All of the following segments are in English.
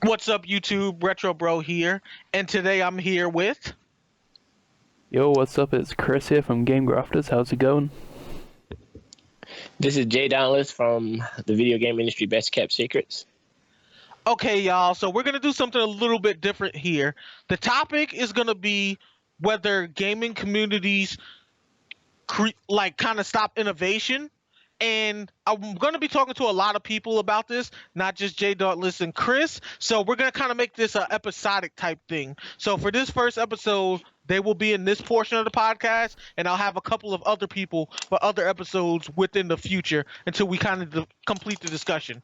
What's up, YouTube? RetroBro here, and today I'm here with. Yo, what's up? It's Chris here from Grafters. How's it going? This is dauntless from the video game industry best kept secrets. Okay, y'all, so we're gonna do something a little bit different here. The topic is gonna be whether gaming communities kind of stop innovation. And I'm going to be talking to a lot of people about this, not just Jay Dauntless and Chris. So we're going to kind of make this an episodic type thing. So for this first episode, they will be in this portion of the podcast, and I'll have a couple of other people for other episodes within the future until we kind of complete the discussion.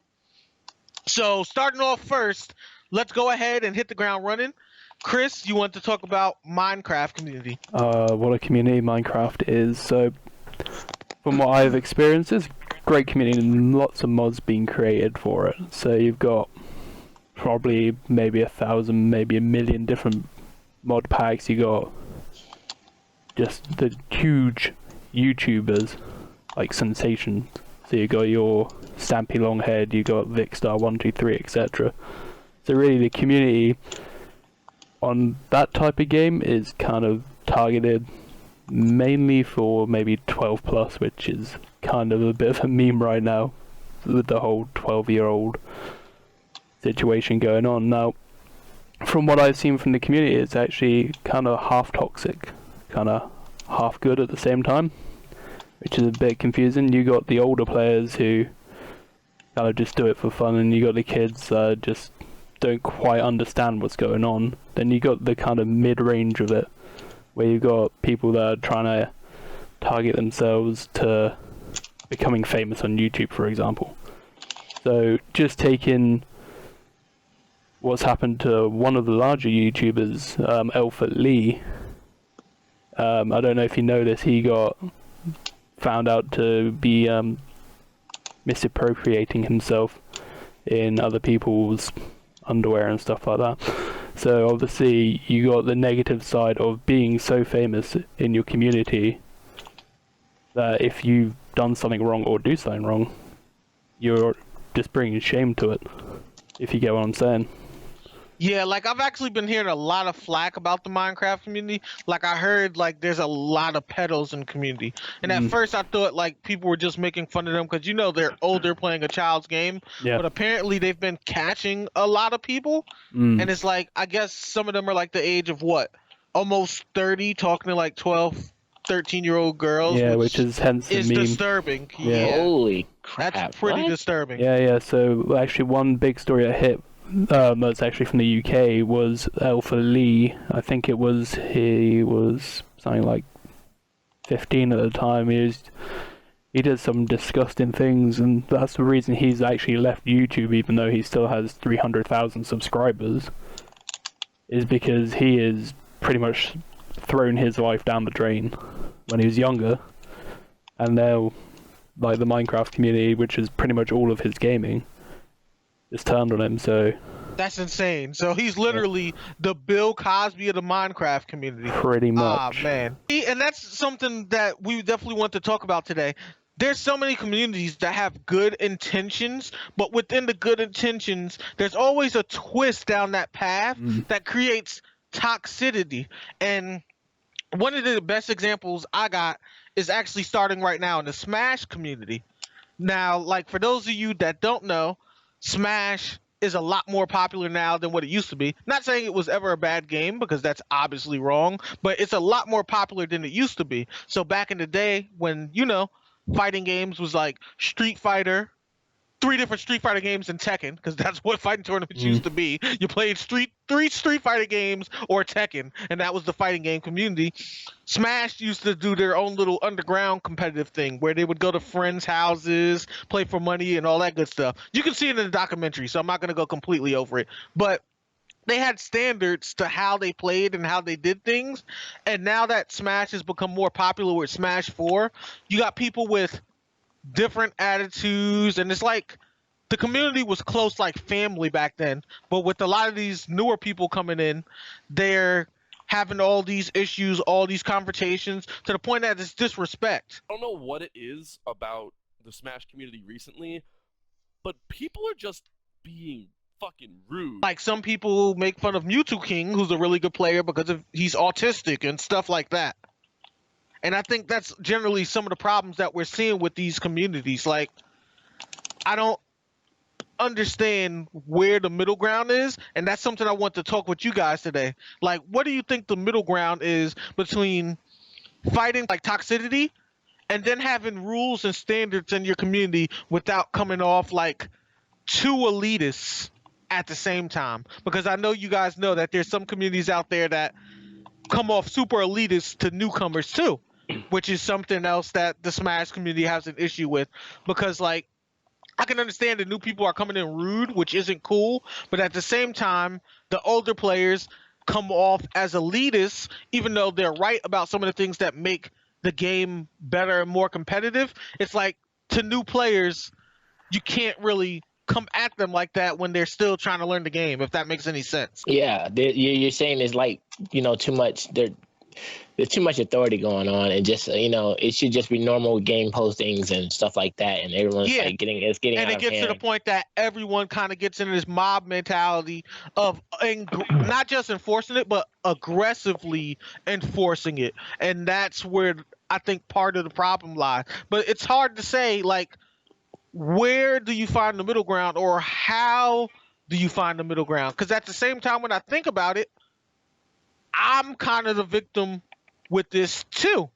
So starting off first, let's go ahead and hit the ground running. Chris, you want to talk about Minecraft community? What a community Minecraft is. So, from what I've experienced, it's a great community and lots of mods being created for it. So you've got probably maybe 1,000, maybe 1,000,000 different mod packs. You got just the huge YouTubers like Sensation. So you got your Stampy Longhead, you got Vicstar123, etc. So really, the community on that type of game is kind of targeted mainly for maybe 12 plus, which is kind of a bit of a meme right now with the whole 12-year-old situation going on. Now, from what I've seen from the community, it's actually kind of half toxic, kind of half good at the same time, which is a bit confusing. You got the older players who kind of just do it for fun, and you got the kids that just don't quite understand what's going on. Then you got the kind of mid-range of it, where you've got people that are trying to target themselves to becoming famous on YouTube, for example. So just taking what's happened to one of the larger YouTubers, Elfert Lee. I don't know if you know this, he got found out to be misappropriating himself in other people's underwear and stuff like that. So obviously you got the negative side of being so famous in your community that if you've done something wrong or do something wrong, you're just bringing shame to it, if you get what I'm saying. Yeah, like I've actually been hearing a lot of flack about the Minecraft community. Like I heard like there's a lot of pedos in the community. And at first I thought like people were just making fun of them because they're older playing a child's game. Yeah. But apparently they've been catching a lot of people. And it's like I guess some of them are like the age of what? Almost 30 talking to like 12, 13-year-old girls. Yeah, which is hence the is meme. disturbing. Yeah. Holy crap. That's pretty what? disturbing. Yeah. So actually one big story I hit that's actually from the UK was Elfert Lee. I think he was something like 15 at the time. He did some disgusting things, and that's the reason he's actually left YouTube, even though he still has 300,000 subscribers, is because he is pretty much thrown his life down the drain when he was younger, and now like the Minecraft community, which is pretty much all of his gaming, just turned on him. So that's insane. So he's literally the Bill Cosby of the Minecraft community. Pretty much. Ah, man. And that's something that we definitely want to talk about today. There's so many communities that have good intentions, but within the good intentions, there's always a twist down that path that creates toxicity. And one of the best examples I got is actually starting right now in the Smash community. Now, like for those of you that don't know, Smash is a lot more popular now than what it used to be. Not saying it was ever a bad game, because that's obviously wrong, but it's a lot more popular than it used to be. So back in the day when, fighting games was like Street Fighter, 3 different Street Fighter games and Tekken, because that's what fighting tournaments used to be. You played 3 Street Fighter games or Tekken, and that was the fighting game community. Smash used to do their own little underground competitive thing where they would go to friends' houses, play for money, and all that good stuff. You can see it in the documentary, so I'm not going to go completely over it. But they had standards to how they played and how they did things. And now that Smash has become more popular with Smash 4, you got people with different attitudes, and it's like the community was close like family back then, but with a lot of these newer people coming in, they're having all these issues, all these confrontations, to the point that it's disrespect. I don't know what it is about the Smash community recently, but people are just being Fucking rude. Like some people make fun of Mewtwo King, who's a really good player because he's autistic and stuff like that. And I think that's generally some of the problems that we're seeing with these communities. Like, I don't understand where the middle ground is, and that's something I want to talk with you guys today. Like, what do you think the middle ground is between fighting like toxicity and then having rules and standards in your community without coming off like too elitist at the same time? Because I know you guys know that there's some communities out there that come off super elitist to newcomers too, which is something else that the Smash community has an issue with. Because like, I can understand that new people are coming in rude, which isn't cool, but at the same time, the older players come off as elitists, even though they're right about some of the things that make the game better and more competitive. It's like, to new players, you can't really come at them like that when they're still trying to learn the game, if that makes any sense. Yeah, you're saying there's like, too much. There's too much authority going on, and just it should just be normal game postings and stuff like that, and everyone's like getting And out it of gets to the hand. point that everyone kind of gets into this mob mentality of not just enforcing it, but aggressively enforcing it. And that's where I think part of the problem lies. But it's hard to say, like, where do you find the middle ground, or how do you find the middle ground? Because at the same time, when I think about it, I'm kind of the victim with this too.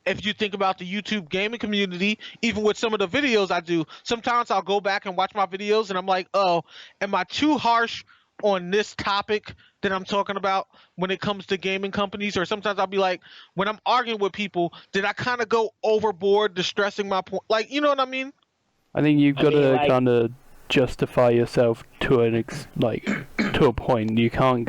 If you think about the YouTube gaming community, even with some of the videos I do, sometimes I'll go back and watch my videos and I'm like, oh, am I too harsh on this topic that I'm talking about when it comes to gaming companies? Or sometimes I'll be like, when I'm arguing with people, did I kind of go overboard distressing my point? Like, you know what I mean? I think you've got to like- kind of justify yourself to to a point. You can't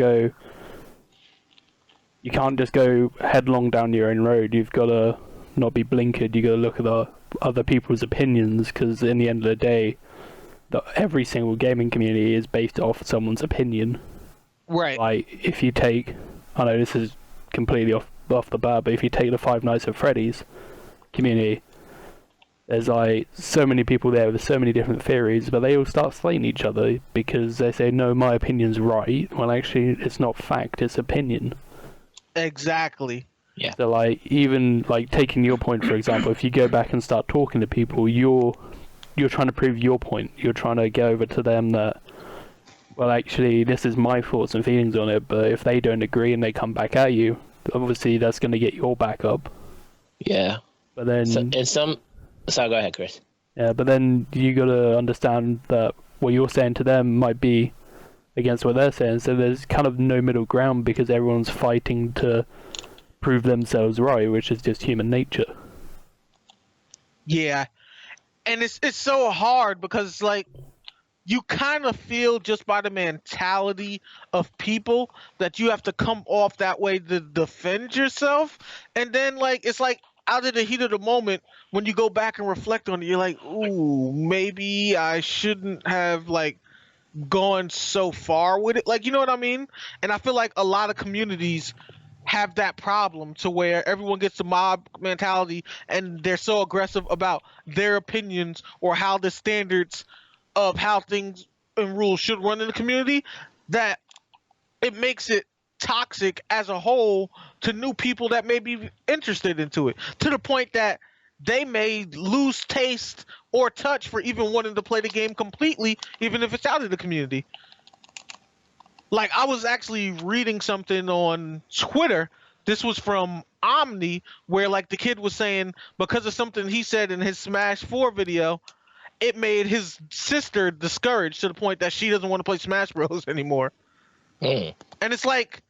just go headlong down your own road. You've got to not be blinkered. You got to look at the other people's opinions, because in the end of the day, every single gaming community is based off someone's opinion. Right. Like, if you take, I know this is completely off the bat, but if you take the Five Nights at Freddy's community, there's like so many people there with so many different theories, but they all start slating each other because they say, no, my opinion's right, when actually it's not fact, it's opinion. Exactly. Yeah. So like, even like taking your point, for example, if you go back and start talking to people, you're trying to prove your point. You're trying to get over to them that, well, actually, this is my thoughts and feelings on it, but if they don't agree and they come back at you, obviously that's going to get your back up. Yeah. But then... So go ahead, Chris. Yeah, but then you got to understand that what you're saying to them might be against what they're saying, so there's kind of no middle ground because everyone's fighting to prove themselves right, which is just human nature. Yeah. And it's so hard because, like, you kind of feel just by the mentality of people that you have to come off that way to defend yourself. And then, like, it's like out of the heat of the moment, when you go back and reflect on it, you're like, ooh, maybe I shouldn't have, like, gone so far with it. Like, you know what I mean? And I feel like a lot of communities have that problem to where everyone gets the mob mentality and they're so aggressive about their opinions or how the standards of how things and rules should run in the community that it makes it toxic as a whole to new people that may be interested into it, to the point that they may lose taste or touch for even wanting to play the game completely, even if it's out of the community. Like, I was actually reading something on Twitter. This was from Omni, where, like, the kid was saying because of something he said in his Smash 4 video, it made his sister discouraged to the point that she doesn't want to play Smash Bros. Anymore. Mm. And it's like,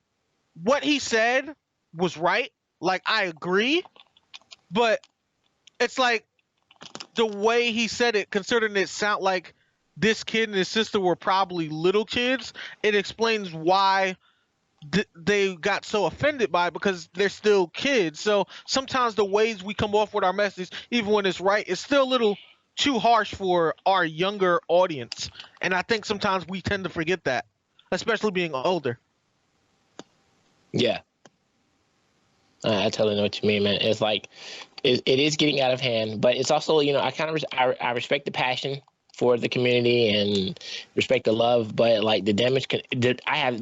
what he said was right. Like, I agree. But it's like the way he said it, considering it sound like this kid and his sister were probably little kids, it explains why they got so offended by it, because they're still kids. So sometimes the ways we come off with our message, even when it's right, it's still a little too harsh for our younger audience. And I think sometimes we tend to forget that, especially being older. Yeah. I totally know what you mean, man. It's like it is getting out of hand, but it's also, I kind of I respect the passion for the community and respect the love, but like the damage I have,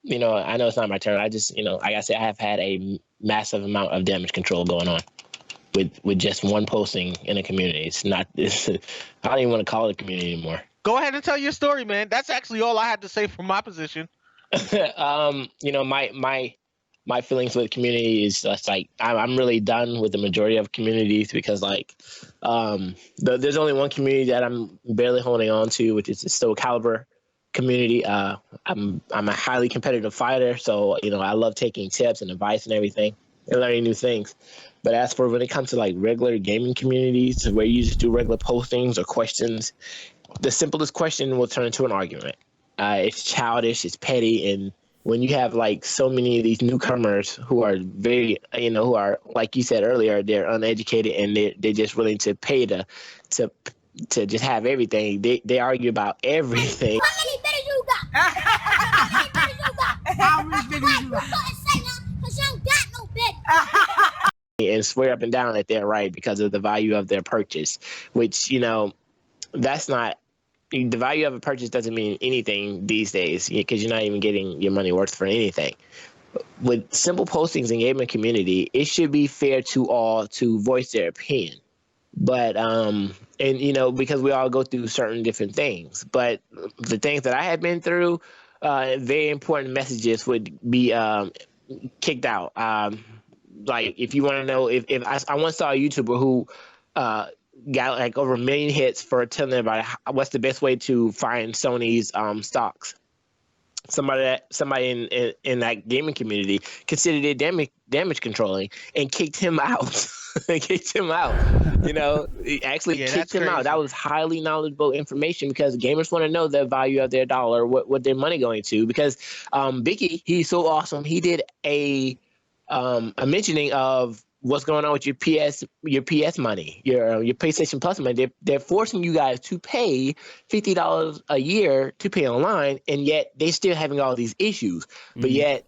you know, I know it's not my turn. I just, you know, like I said, I have had a massive amount of damage control going on with just one posting in a community. It's not this. I don't even want to call it a community anymore. Go ahead and tell your story, man. That's actually all I had to say from my position. You know, my feelings with community is just like I'm really done with the majority of communities because like there's only one community that I'm barely holding on to, which is the Soul Calibur community. I'm a highly competitive fighter, so you know I love taking tips and advice and everything and learning new things. But as for when it comes to like regular gaming communities where you just do regular postings or questions, the simplest question will turn into an argument. It's childish, it's petty, and when you have like so many of these newcomers who are very, you know, who are like you said earlier, they're uneducated and they're just willing to pay to just have everything. They argue about everything. How many bitters you got? How many bitters you got? How many bitters you got? Because you don't got no bitters. And swear up and down that they're right because of the value of their purchase, which, you know, that's not. The value of a purchase doesn't mean anything these days because you're not even getting your money worth for anything. With simple postings in gaming community, it should be fair to all to voice their opinion. But and you know, because we all go through certain different things. But the things that I have been through, very important messages would be kicked out. Like if you want to know, if I once saw a YouTuber who got like over 1 million hits for telling about what's the best way to find Sony's stocks. Somebody in that gaming community considered it damage controlling and kicked him out. Kicked him out. You know, he actually kicked him out. That was highly knowledgeable information because gamers want to know the value of their dollar, what their money going to. Because Vicky, he's so awesome. He did a mentioning of what's going on with your PS money, your PlayStation Plus money. They're forcing you guys to pay $50 a year to pay online, and yet they're still having all these issues. Mm-hmm. But yet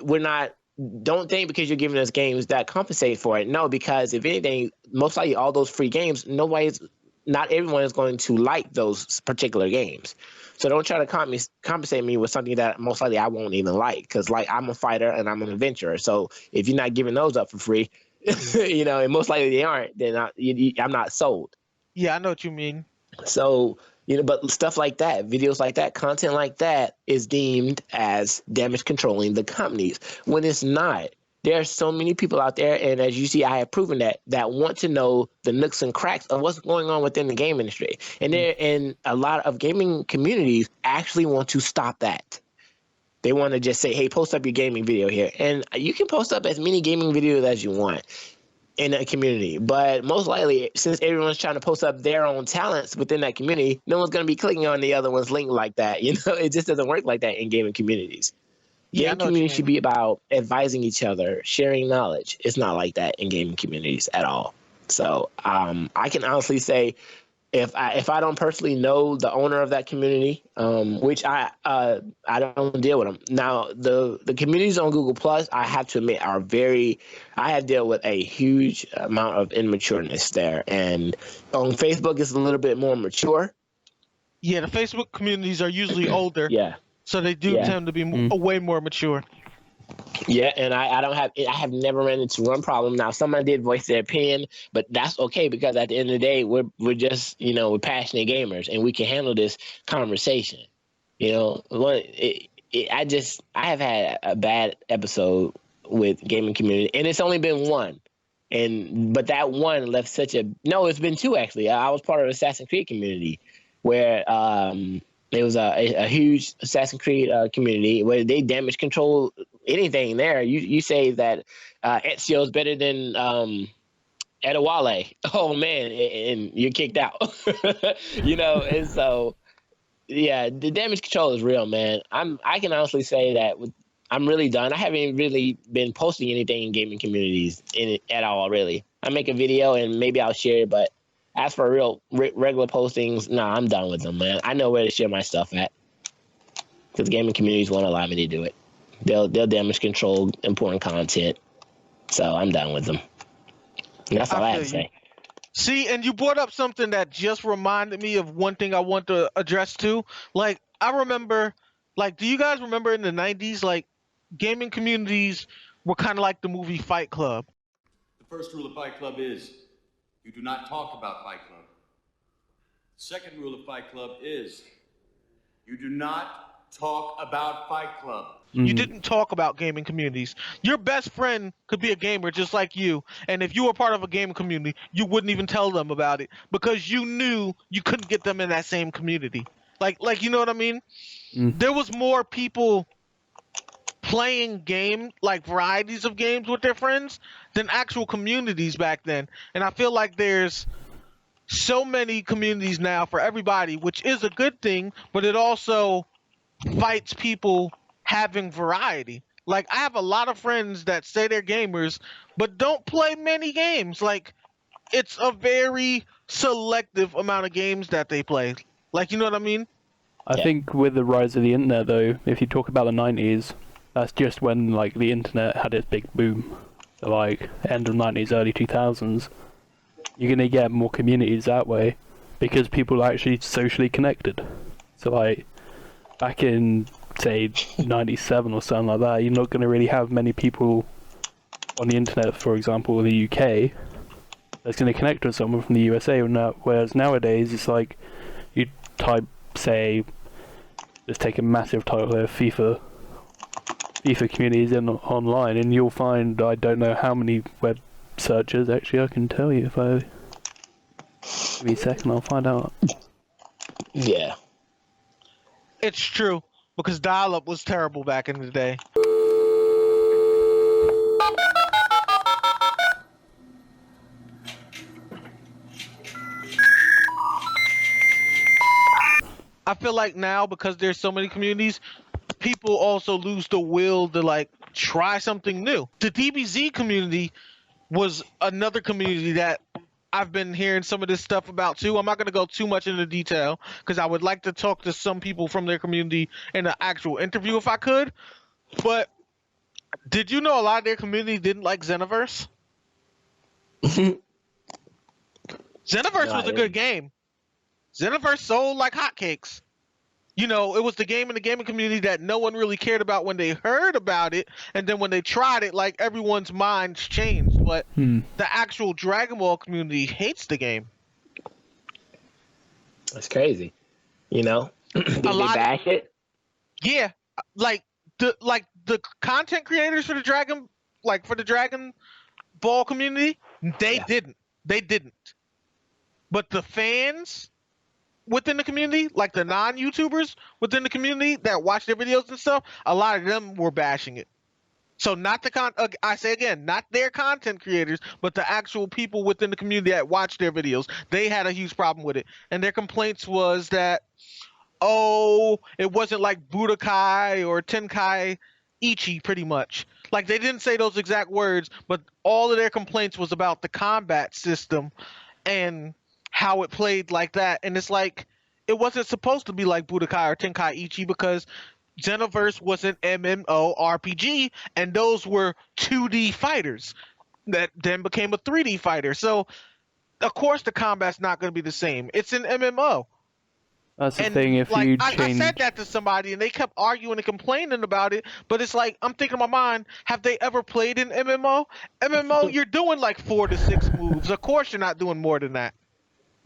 we're not. Don't think because you're giving us games that compensate for it. No, because if anything, most likely all those free games, not everyone is going to like those particular games. So don't try to compensate me with something that most likely I won't even like. Because like I'm a fighter and I'm an adventurer. So if you're not giving those up for free, you know, and most likely they aren't, then I'm not sold. Yeah, I know what you mean. So, you know, but stuff like that, videos like that, content like that is deemed as damage controlling the companies when it's not. There are so many people out there, and as you see, I have proven that want to know the nooks and cracks of what's going on within the game industry. And a lot of gaming communities actually want to stop that. They want to just say, hey, post up your gaming video here. And you can post up as many gaming videos as you want in a community. But most likely, since everyone's trying to post up their own talents within that community, no one's going to be clicking on the other one's link like that. You know, it just doesn't work like that in gaming communities. Gaming community should be about advising each other, sharing knowledge. It's not like that in gaming communities at all. So I can honestly say, if I don't personally know the owner of that community, which I don't deal with them. Now the communities on Google Plus, I have to admit, I have dealt with a huge amount of immatureness there, and on Facebook it's a little bit more mature. Yeah, the Facebook communities are usually older. Yeah. So they do tend to be way more mature. Yeah, and I have never ran into one problem. Now, someone did voice their opinion, but that's okay because at the end of the day, we're just, you know, we're passionate gamers and we can handle this conversation. You know, I have had a bad episode with gaming community, and it's only been one. But that one left it's been two actually. I was part of the Assassin's Creed community where it was a huge Assassin's Creed community where they damage control anything there. You say that Ezio is better than Adewale. Oh man, and you're kicked out. You know, and so yeah, the damage control is real, man. I can honestly say that I'm really done. I haven't really been posting anything in gaming communities at all, really. I make a video and maybe I'll share it, but as for real regular postings, I'm done with them, man. I know where to share my stuff at because gaming communities won't allow me to do it. They'll damage control important content, so I'm done with them. And that's all I have to say. See, and you brought up something that just reminded me of one thing I want to address too. Like, I remember, like, do you guys remember in the 90s, like, gaming communities were kind of like the movie Fight Club? The first rule of Fight Club is you do not talk about Fight Club. The second rule of Fight Club is you do not talk about Fight Club. You didn't talk about gaming communities. Your best friend could be a gamer just like you, and if you were part of a gaming community, you wouldn't even tell them about it because you knew you couldn't get them in that same community. Like you know what I mean? There was more people playing like varieties of games with their friends than actual communities back then. And I feel like there's so many communities now for everybody, which is a good thing, but it also fights people having variety. Like, I have a lot of friends that say they're gamers but don't play many games. Like, it's a very selective amount of games that they play. Like, you know what I mean? I think with the rise of the internet, though, if you talk about the 90s, that's just when, like, the internet had its big boom. So, like, end of 90s, early 2000s. You're gonna get more communities that way because people are actually socially connected. So, like, back in, say, 97 or something like that, you're not gonna really have many people on the internet, for example, in the UK, that's gonna connect with someone from the USA. Whereas nowadays, it's like, you type, say, just take a massive title there, FIFA communities in online, and you'll find, I don't know how many web searches. Actually, I can tell you if I give me a second, I'll find out. Yeah. It's true, because dial-up was terrible back in the day. I feel like now, because there's so many communities, people also lose the will to, like, try something new. The DBZ community was another community that I've been hearing some of this stuff about too. I'm not going to go too much into detail because I would like to talk to some people from their community in an actual interview if I could. But did you know a lot of their community didn't like Xenoverse? Xenoverse was a good game. Xenoverse sold like hotcakes. You know, it was the game in the gaming community that no one really cared about when they heard about it, and then when they tried it, like, everyone's minds changed. But the actual Dragon Ball community hates the game. That's crazy. You know? Did they bash it? Yeah, like the content creators for the Dragon Ball community, they didn't. But the fans within the community, like the non-YouTubers within the community that watch their videos and stuff, a lot of them were bashing it. So not I say again, not their content creators, but the actual people within the community that watch their videos. They had a huge problem with it. And their complaints was that, it wasn't like Budokai or Tenkai Ichi, pretty much. Like, they didn't say those exact words, but all of their complaints was about the combat system and how it played like that. And it's like, it wasn't supposed to be like Budokai or Tenkai Ichi because Xenoverse was an MMORPG, and those were 2D fighters that then became a 3D fighter. So, of course, the combat's not going to be the same. It's an MMO. That's the thing, if like, you I change... said that to somebody, and they kept arguing and complaining about it, but it's like, I'm thinking in my mind, have they ever played an MMO? MMO, you're doing like 4 to 6 moves. Of course you're not doing more than that.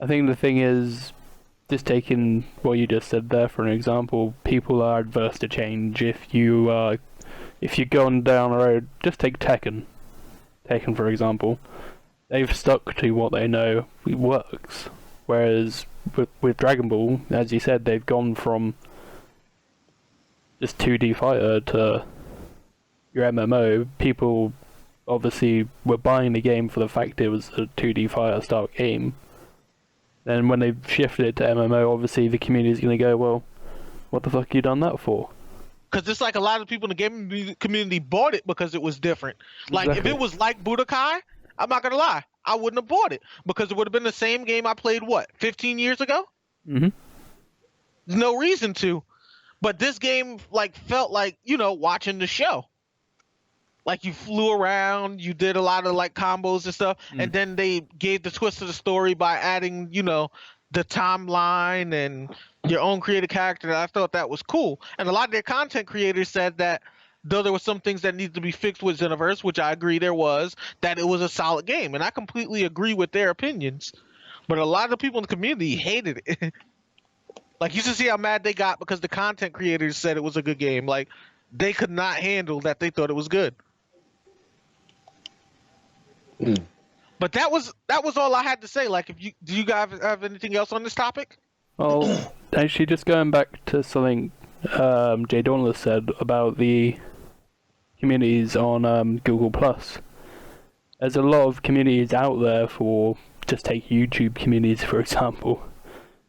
I think the thing is, just taking what you just said there for an example, people are adverse to change. If you're going down the road, just take Tekken, for example. They've stuck to what they know works. Whereas with Dragon Ball, as you said, they've gone from just 2D fighter to your MMO. People obviously were buying the game for the fact it was a 2D fighter style game. Then when they shifted it to MMO, obviously the community's going to go, well, what the fuck you done that for? Because it's like a lot of people in the gaming community bought it because it was different. Like, Exactly. if it was like Budokai, I'm not going to lie, I wouldn't have bought it because it would have been the same game I played, 15 years ago? Mm-hmm. There's no reason to. But this game, like, felt like, watching the show. like you flew around, you did a lot of like combos and stuff, and then they gave the twist to the story by adding, the timeline and your own creative character. I thought that was cool, and a lot of their content creators said that though there were some things that needed to be fixed with Xenoverse, which I agree there was, that it was a solid game, and I completely agree with their opinions. But a lot of the people in the community hated it. Like, you should see how mad they got because the content creators said it was a good game. Like, they could not handle that they thought it was good. But that was all I had to say. Like, do you guys have anything else on this topic? Well, actually, just going back to something dauntless said about the communities on Google Plus. There's a lot of communities out there for, just take YouTube communities for example,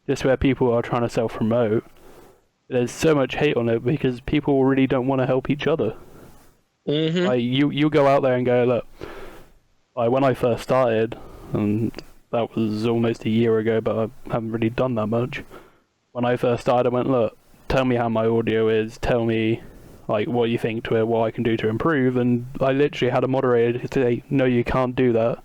just where people are trying to self-promote. There's so much hate on it because people really don't want to help each other. Like you go out there and go, look, like when I first started, and that was almost a year ago, but I haven't really done that much. When I first started, I went, look, tell me how my audio is, tell me like what you think to it, what I can do to improve, and I literally had a moderator say, no, you can't do that.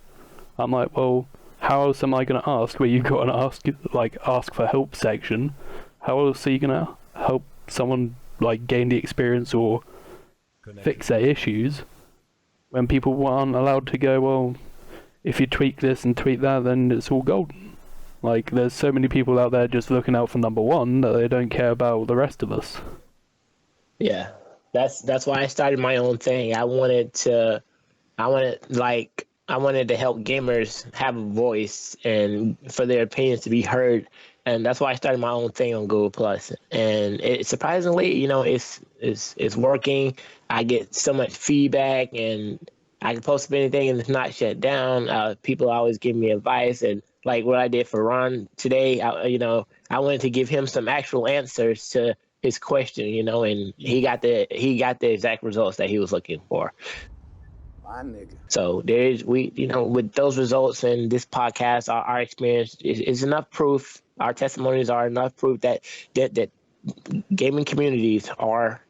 I'm like, well, how else am I going to ask where you've got an ask for help section? How else are you going to help someone like gain the experience or fix their issues when people aren't allowed to go, well, if you tweak this and tweak that, then it's all golden. Like, there's so many people out there just looking out for number one that they don't care about the rest of us. Yeah, that's why I started my own thing. I wanted to help gamers have a voice and for their opinions to be heard, and that's why I started my own thing on Google Plus. And it surprisingly, it's working. I get so much feedback, and I can post up anything, and it's not shut down. People always give me advice, and like what I did for Ron today, I wanted to give him some actual answers to his question, and he got the exact results that he was looking for. My nigga. So with those results and this podcast, our experience is enough proof. Our testimonies are enough proof that gaming communities are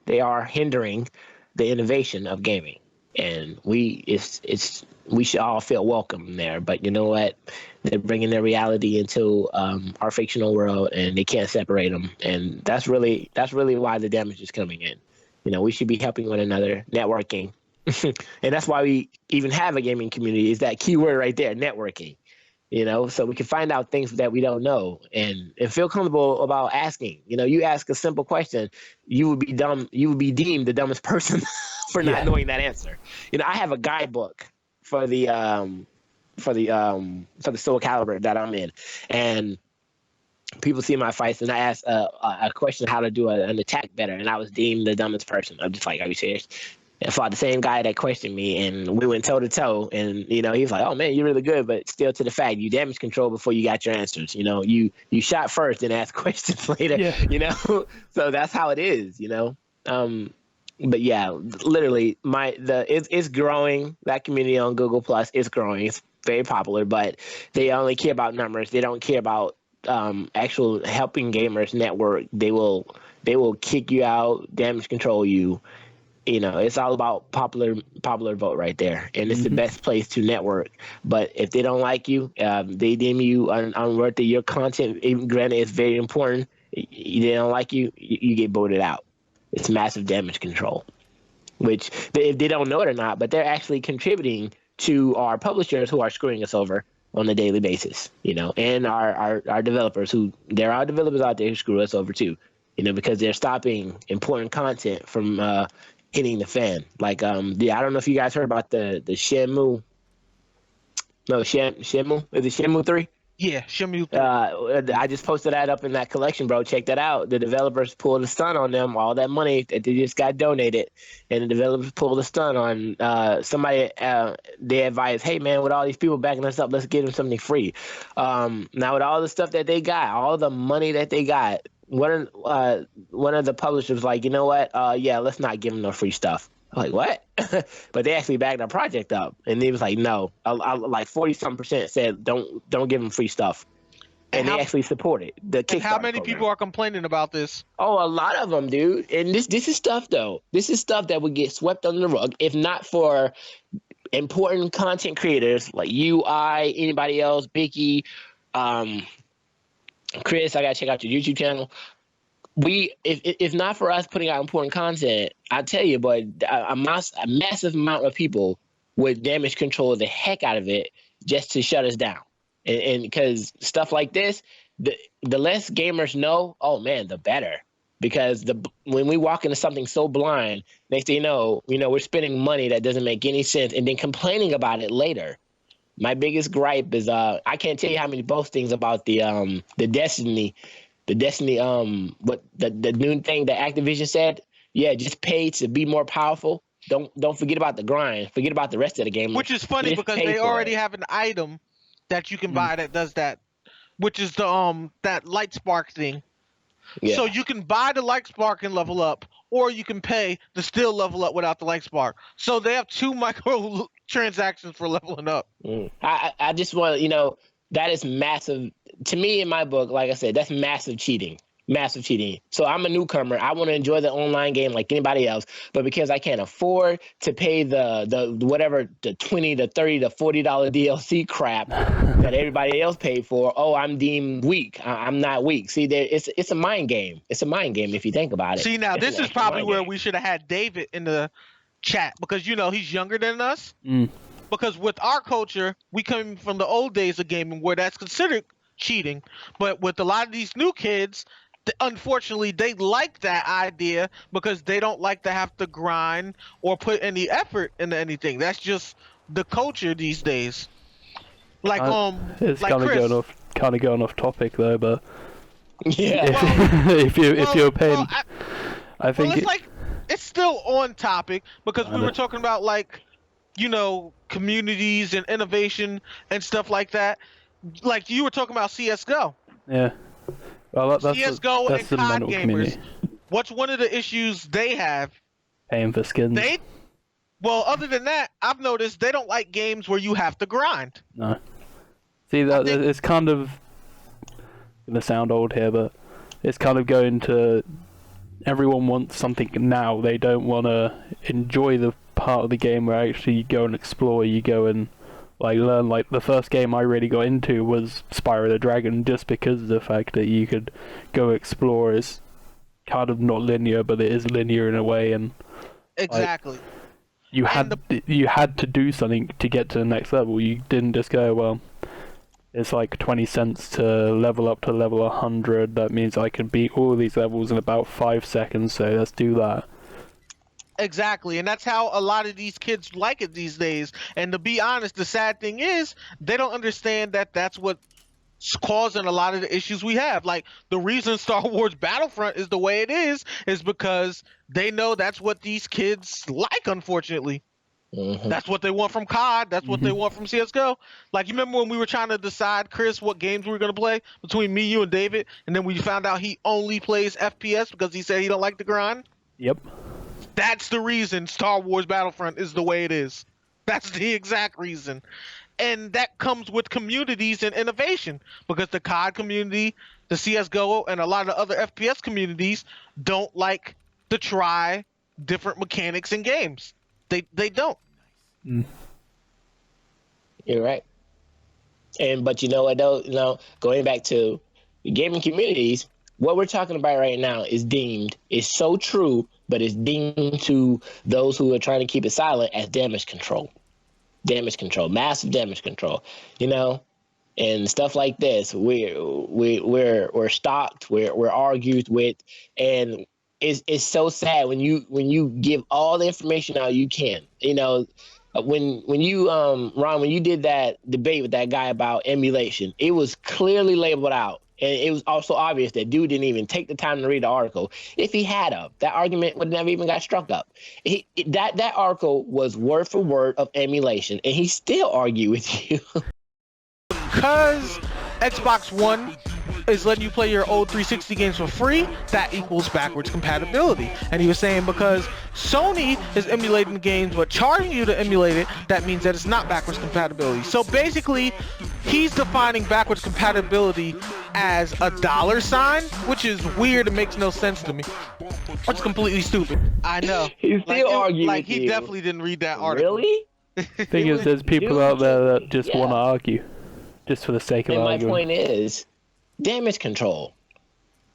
hindering the innovation of gaming, and we should all feel welcome there. But you know what? They're bringing their reality into our fictional world, and they can't separate them. And that's really why the damage is coming in. We should be helping one another, networking. And that's why we even have a gaming community, is that keyword right there, networking, so we can find out things that we don't know and feel comfortable about asking. You ask a simple question, you would be deemed the dumbest person for not knowing that answer. I have a guidebook for the Soul Calibur that I'm in, and people see my fights, and I ask a question how to do an attack better, and I was deemed the dumbest person. I'm just like, are you serious? I fought the same guy that questioned me, and we went toe to toe. And he was like, "Oh man, you're really good," but still, to the fact, you damage control before you got your answers. You shot first and asked questions later. Yeah. So that's how it is. But yeah, literally, it's growing. That community on Google Plus is growing. It's very popular, but they only care about numbers. They don't care about actual helping gamers network. They will kick you out, damage control you. It's all about popular vote right there, and it's the best place to network. But if they don't like you, they deem you unworthy. Your content, even granted, is very important. They don't like you, you get voted out. It's massive damage control, which if they don't know it or not, but they're actually contributing to our publishers who are screwing us over on a daily basis. And our developers there are developers out there who screw us over too. Because they're stopping important content from hitting the fan. Like I don't know if you guys heard about the Shenmue. No, Shenmue. Is it Shenmue 3? Yeah, Shenmue 3. I just posted that up in that collection, bro. Check that out. The developers pulled a stunt on them. All that money that they just got donated, and the developers pulled a stunt on somebody. They advised, "Hey man, with all these people backing us up, let's give them something free." Now with all the stuff that they got, all the money that they got, one of the publishers was like, you know what? Yeah, let's not give them no free stuff. I'm like, what? But they actually backed our project up, and he was like, no. Like 40-something% said, don't give them free stuff. and they actually support it. The And how Kickstarter many program. people are complaining about this? Oh, a lot of them, dude. And this is stuff though. This is stuff that would get swept under the rug if not for important content creators like you, anybody else, Vicky, Chris. I gotta check out your YouTube channel. If not for us putting out important content, I tell you, but a massive amount of people would damage control the heck out of it just to shut us down. And because stuff like this, the less gamers know, oh man, the better. Because when we walk into something so blind, next thing you know, we're spending money that doesn't make any sense, and then complaining about it later. My biggest gripe is I can't tell you how many boastings about the Destiny, what the new thing that Activision said. Yeah, just pay to be more powerful. Don't forget about the grind. Forget about the rest of the game. Which is funny Just because pay they for already it. have an item that you can buy that does that, which is the that light spark thing. Yeah. So you can buy the light spark and level up, or you can pay to still level up without the light spark. So they have 2 micro transactions for leveling up. I just want that is massive to me in my book. Like I said, that's massive cheating. Massive cheating. So I'm a newcomer. I want to enjoy the online game like anybody else, but because I can't afford to pay the whatever the $20 to $30 to $40 DLC crap that everybody else paid for, oh, I'm deemed weak. I'm not weak. See, it's a mind game. It's a mind game if you think about it. See, now It's this an is actual probably mind where game. we should have had David in the chat because he's younger than us. Because with our culture, we come from the old days of gaming where that's considered cheating. But with a lot of these new kids, unfortunately, they like that idea because they don't like to have to grind or put any effort into anything. That's just the culture these days. Like It's like kind of Chris. going off topic though, but Yeah. if you're paying, I think it's still on topic because we know. were talking about communities and innovation and stuff like that. Like you were talking about CS:GO. yeah. Well, that's CS:GO that's and the COD mental gamers. community. What's one of the issues they have? Paying for skins. Well, other than that, I've noticed they don't like games where you have to grind. No. See, that it's kind of gonna sound old here, but it's kind of going to everyone wants something now. They don't want to enjoy the part of the game where actually you go and explore. You go and learn. Like the first game I really got into was Spyro the Dragon, just because of the fact that you could go explore. Is kind of not linear, but it is linear in a way, and Exactly. you had to do something to get to the next level. You didn't just go, well, it's like 20 cents to level up to level 100. That means I can beat all these levels in about 5 seconds, so let's do that. Exactly, and that's how a lot of these kids like it these days. And to be honest, the sad thing is they don't understand that that's what's causing a lot of the issues we have. Like the reason Star Wars Battlefront is the way it is because they know that's what these kids like, unfortunately. That's what they want from COD. That's what they want from CSGO. Like, you remember when we were trying to decide, Chris, what games we were going to play between me, you, and David, and then we found out he only plays FPS because he said he don't like the grind? Yep. That's the reason Star Wars Battlefront is the way it is. That's the exact reason. And that comes with communities and innovation because the COD community, the CSGO, and a lot of the other FPS communities don't like to try different mechanics in games. They don't. You're right. But you know what though? Going back to the gaming communities, what we're talking about right now is so true, but it's deemed to those who are trying to keep it silent as damage control. Damage control, massive damage control. And stuff like this, we're stalked, we're argued with, and it's so sad when you give all the information out you can. When you Ron, when you did that debate with that guy about emulation, it was clearly labeled out, and it was also obvious that dude didn't even take the time to read the article. If he had that argument would never even got struck up. That article was word for word of emulation, and he still argued with you. Because Xbox One is letting you play your old 360 games for free, that equals backwards compatibility. And he was saying because Sony is emulating the games but charging you to emulate it, that means that it's not backwards compatibility. So basically, he's defining backwards compatibility as a $sign, which is weird and makes no sense to me. It's completely stupid. I know. He's still arguing like with he you. definitely didn't read that article. Really? Thing is, there's people out there that just want to argue, just for the sake of And my arguing. point is, damage control.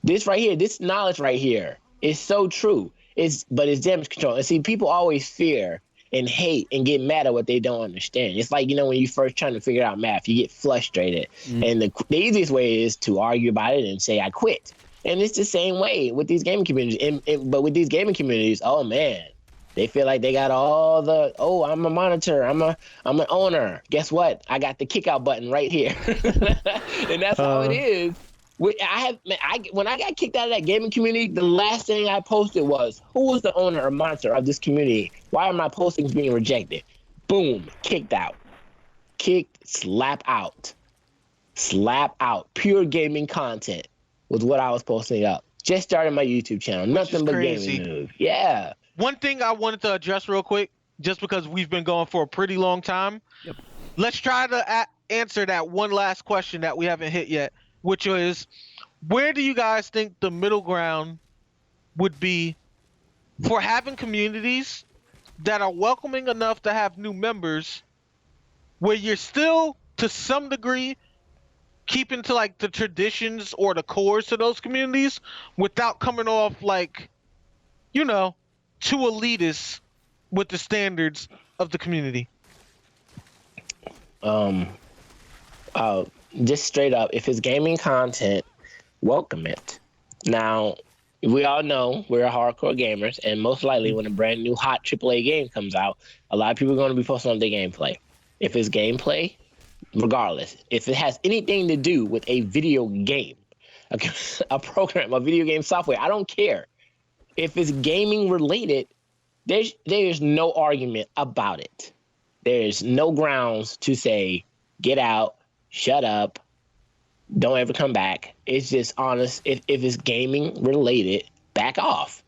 This right here, this knowledge right here is so true. But it's damage control. And see, people always fear and hate and get mad at what they don't understand. It's like, when you first trying to figure out math, you get frustrated. And the easiest way is to argue about it and say, I quit. And it's the same way with these gaming communities. But with these gaming communities, oh man, they feel like they got all the, I'm a monitor, I'm an owner. Guess what? I got the kick out button right here. And that's how it is. When I got kicked out of that gaming community, the last thing I posted was, who is the owner or monitor of this community? Why are my postings being rejected? Boom, kicked out. Slap out. Pure gaming content was what I was posting up. Just started my YouTube channel. Nothing but gaming news. Yeah. One thing I wanted to address real quick, just because we've been going for a pretty long time. Yep. Let's try to answer that one last question that we haven't hit yet, which is, where do you guys think the middle ground would be for having communities that are welcoming enough to have new members, where you're still, to some degree, keeping to like the traditions or the cores to those communities without coming off like, too elitist with the standards of the community? Just straight up, if it's gaming content, welcome it. Now, we all know we're hardcore gamers, and most likely when a brand new hot AAA game comes out, a lot of people are going to be posting on their gameplay. If it's gameplay, regardless, if it has anything to do with a video game, a program, a video game software, I don't care. If it's gaming related, there's no argument about it. There's no grounds to say, get out, shut up, don't ever come back. It's just honest. If it's gaming related, back off.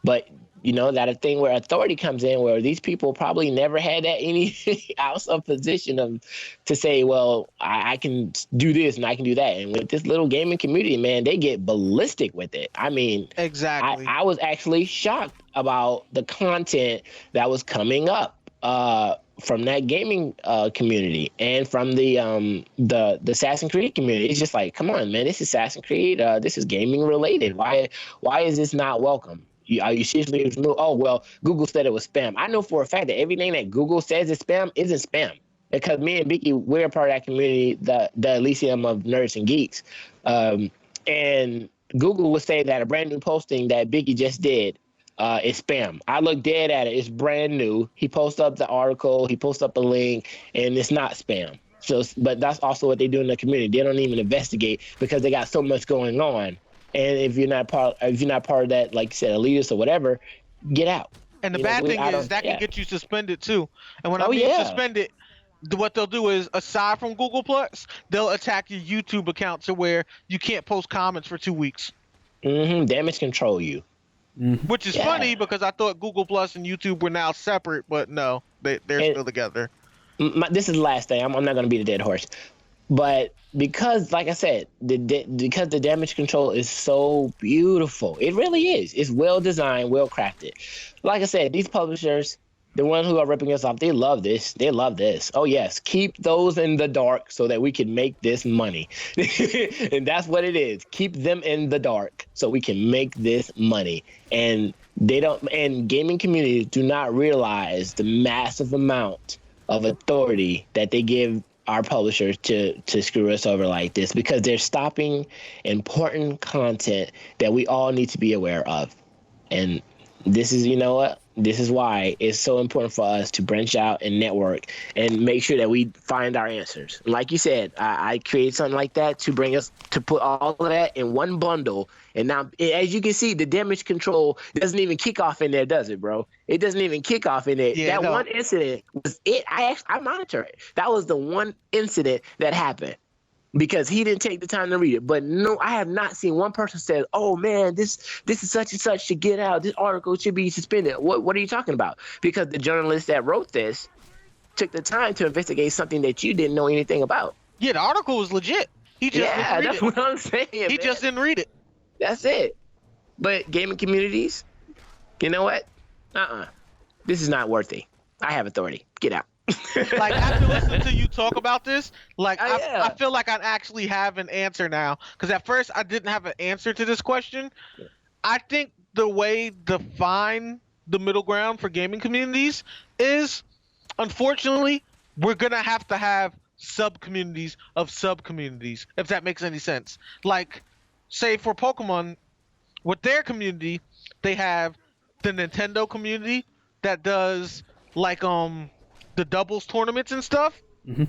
But that a thing where authority comes in, where these people probably never had that any ounce of position to say, well, I can do this and I can do that. And with this little gaming community, man, they get ballistic with it. I mean, exactly. I was actually shocked about the content that was coming up from that gaming community and from the Assassin's Creed community. It's just like, come on, man, this is Assassin's Creed. This is gaming related. Why is this not welcome? Are you seriously? Oh, well, Google said it was spam. I know for a fact that everything that Google says is spam isn't spam. Because me and Vicky, we're a part of that community, the Elysium of Nerds and Geeks. And Google would say that a brand new posting that Vicky just did is spam. I look dead at it. It's brand new. He posts up the article. He posts up the link, and it's not spam. So, but that's also what they do in the community. They don't even investigate because they got so much going on. And if you're not part of that, like you said, elitist or whatever, get out. And the bad thing is that can get you suspended too. And when I mean suspended, what they'll do is, aside from Google Plus, they'll attack your YouTube account to where you can't post comments for 2 weeks. Damage control you. Which is funny because I thought Google Plus and YouTube were now separate, but no, they're still together. This is the last thing. I'm not going to beat a dead horse. But because, like I said, because the damage control is so beautiful, it really is. It's well designed, well crafted. Like I said, these publishers, the ones who are ripping us off, they love this. They love this. Oh yes, keep those in the dark so that we can make this money. And that's what it is. Keep them in the dark so we can make this money. And gaming communities do not realize the massive amount of authority that they give our publishers to screw us over like this, because they're stopping important content that we all need to be aware of. And this is, this is why it's so important for us to branch out and network and make sure that we find our answers. Like you said, I created something like that to bring us to put all of that in one bundle. And now, as you can see, the damage control doesn't even kick off in there, does it, bro? It doesn't even kick off in there. Yeah, that one incident was it. I monitor it. That was the one incident that happened. because he didn't take the time to read it. But no, I have not seen one person say, "Oh man, this is such and such should get out. This article should be suspended." What are you talking about? Because the journalist that wrote this took the time to investigate something that you didn't know anything about. Yeah, the article was legit. He just didn't read that's it. what I'm saying. He just didn't read it. That's it. But gaming communities, you know what? This is not worthy. I have authority. Get out. Like, after listening to you talk about this, like, Yeah. I feel like I actually have an answer now. Because at first I didn't have an answer to this question. I think the way to find the middle ground for gaming communities is, unfortunately, we're going to have sub-communities of sub-communities, if that makes any sense. Like, say for Pokemon, with their community, they have the Nintendo community that does, like, the doubles tournaments and stuff. Mm-hmm.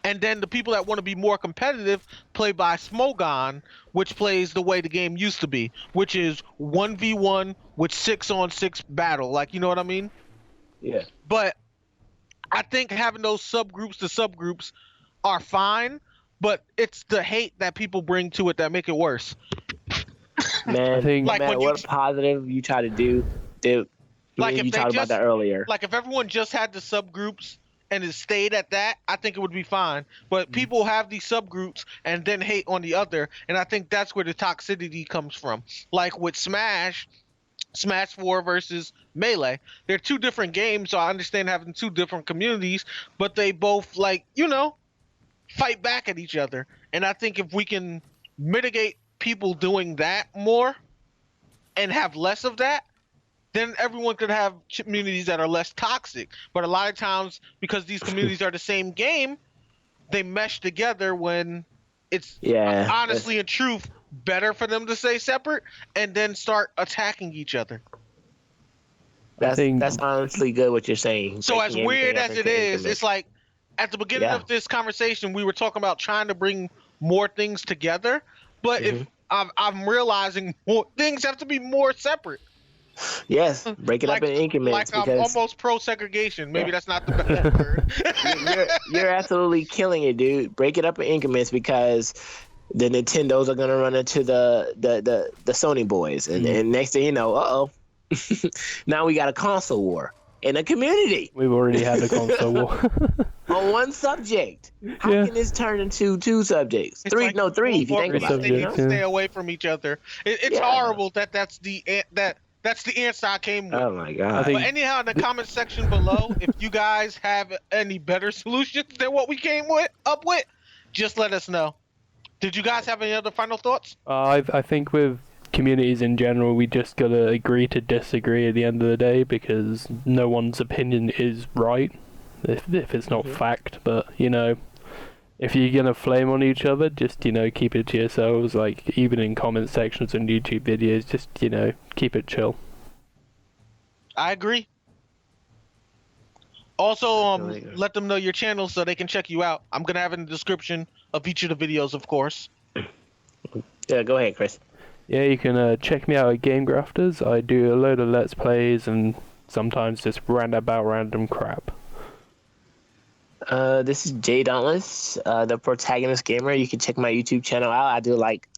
And then the people that want to be more competitive play by Smogon, which plays the way the game used to be, which is 1v1 with 6-on-6 battle. Like, you know what I mean? Yeah. But I think having those subgroups to subgroups are fine, but it's the hate that people bring to it that make it worse. Man, Like, when what positive you try to do. Dude, Like, if you they talked about that earlier. Like, if everyone just had the subgroups and it stayed at that, I think it would be fine. But people have these subgroups and then hate on the other, and I think that's where the toxicity comes from. Like with Smash 4 versus Melee, they're two different games, so I understand having two different communities, but they both, like, you know, fight back at each other. And I think if we can mitigate people doing that more and have less of that, then everyone could have communities that are less toxic. But a lot of times, because these communities are the same game, they mesh together when it's honestly in truth better for them to stay separate and then start attacking each other. That's honestly good what you're saying. So as weird as it is, it's like at the beginning of this conversation, we were talking about trying to bring more things together. But if I'm realizing more things have to be more separate. Yes, break it up in increments. Like, I'm almost pro-segregation. Maybe that's not the best word. You're absolutely killing it, dude. Break it up in increments because the Nintendos are gonna run into the Sony boys, and next thing you know, now we got a console war in a community. We've already had a console war on one subject. How can this turn into two subjects? It's three? like No, three. If you think about it, they need to stay away from each other. It's horrible that's the answer I came with. Oh my god! But anyhow, in the comment section below, if you guys have any better solutions than what we came up with, just let us know. Did you guys have any other final thoughts? I think with communities in general, we just gotta agree to disagree at the end of the day, because no one's opinion is right if it's not fact. But you know, if you're gonna flame on each other, just, you know, keep it to yourselves. Like, even in comment sections and YouTube videos, just, you know, keep it chill. I agree. Also, let them know your channel so they can check you out. I'm gonna have it in the description of each of the videos, of course. Yeah, go ahead, Chris. Yeah, you can check me out at Grafters. I do a load of Let's Plays and sometimes just random crap. This is dauntless, the protagonist gamer. You can check my YouTube channel out.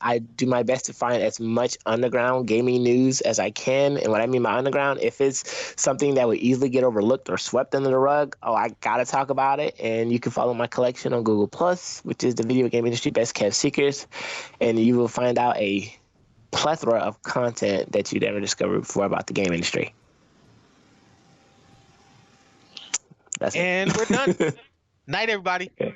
I do my best to find as much underground gaming news as I can. And what I mean by underground, if it's something that would easily get overlooked or swept under the rug, I gotta talk about it. And you can follow my collection on Google+, which is the video game industry best kept secrets, and you will find out a plethora of content that you never discovered before about the game industry. That's it. And we're done. Night, everybody. Okay.